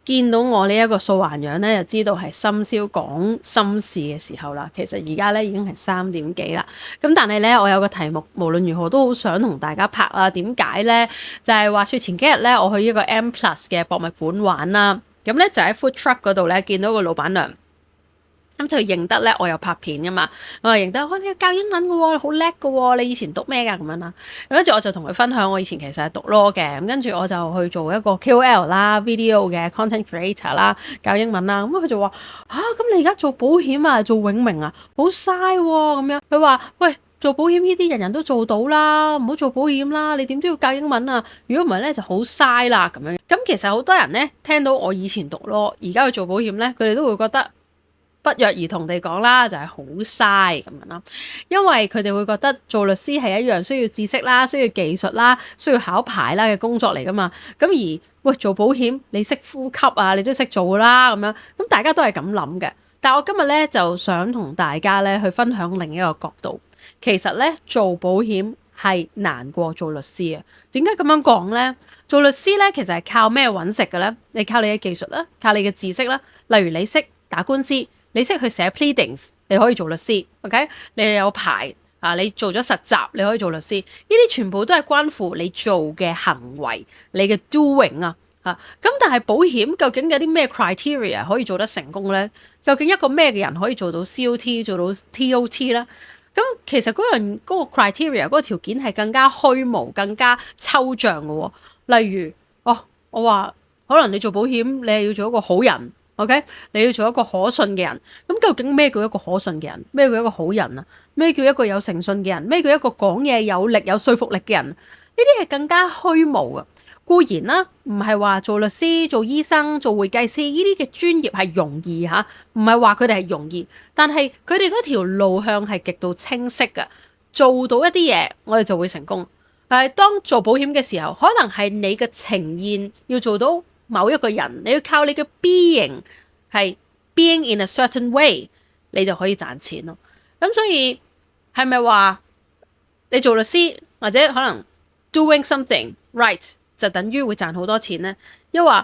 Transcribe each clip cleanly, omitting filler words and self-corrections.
見到我呢一個素顏樣咧，就知道係深宵講心事嘅時候啦。其實而家咧已經係3點幾啦。咁但係咧，我有個題目，無論如何都好想同大家拍啊。點解咧？就係話説前幾日咧，我去呢個 M+ 嘅博物館玩啦。咁咧就喺 food truck 嗰度咧，見到個老闆娘。咁就認得咧，我有拍片噶嘛，我又認得，哇！你教英文嘅喎，好叻嘅喎，你以前讀咩㗎咁樣啦？跟住我就同佢分享，我以前其實係讀 law 嘅，咁跟住我就去做一個 KOL 啦，video 嘅 content creator 啦，教英文啦。咁佢就話咁你而家做保險啊，做永明啊，好嘥喎咁樣。佢話喂，做保險呢啲人人都做到啦，唔好做保險啦，你點都要教英文啊！如果唔係咧，就好嘥啦咁樣。咁其實好多人咧聽到我以前讀 law，而家去做保險咧，佢哋都會覺得不約而同地講啦，就係好嘥咁樣啦，因為佢哋會覺得做律師係一樣需要知識啦、需要技術啦、需要考牌啦嘅工作嚟噶嘛。咁而喂做保險，你識呼吸啊，你都識做啦咁樣。咁大家都係咁諗嘅。但係我今日咧就想同大家咧去分享另一個角度。其實咧做保險係難過做律師啊。點解咁樣講咧？做律師咧其實係靠咩揾食嘅咧？你靠你嘅技術啦，靠你嘅知識啦。例如你識打官司。你識去寫 pleadings， 你可以做律師 ，OK？ 你又有牌啊，你做咗實習，你可以做律師。呢啲全部都係關乎你做嘅行為，你嘅 doing 啊。咁但係保險究竟有啲咩 criteria 可以做得成功呢？究竟一個咩嘅人可以做到 COT 做到 TOT 呢？咁其實嗰個 criteria 嗰個條件係更加虛無、更加抽象嘅喎。例如，我話可能你做保險，你係要做一個好人。OK， 你要做一個可信嘅人，咁究竟咩叫一個可信嘅人？咩叫一個好人啊？咩叫一個有誠信嘅人？咩叫一個講嘢有力、有說服力嘅人？呢啲係更加虛無嘅。固然啦，唔係話做律師、做醫生、做會計師呢啲嘅專業係容易嚇，唔係話佢哋係容易，但係佢哋嗰條路向係極度清晰嘅，做到一啲嘢，我哋就會成功。但係當做保險嘅時候，可能係你嘅呈現要做到某一個人，你要靠你嘅 being 係 being in a certain way，你就可以賺錢咯。咁所以係咪話你做律師或者可能 doing something right 就等於會賺好多錢呢？因為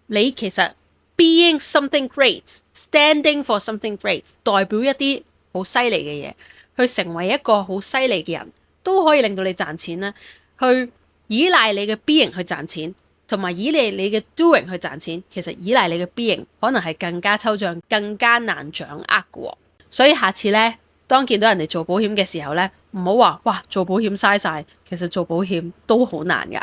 你其實 being something great，standing for something great，代表一啲好犀利嘅嘢，去成為一個好犀利嘅人，都可以令到你賺錢呢。去依賴你嘅 being 去賺錢。同埋依賴你嘅 doing 去賺錢，其實依賴你嘅 being 可能係更加抽象、更加難掌握嘅喎。所以下次呢，當見到人哋做保險嘅時候呢，唔好話哇做保險嘥晒，其實做保險都好難㗎。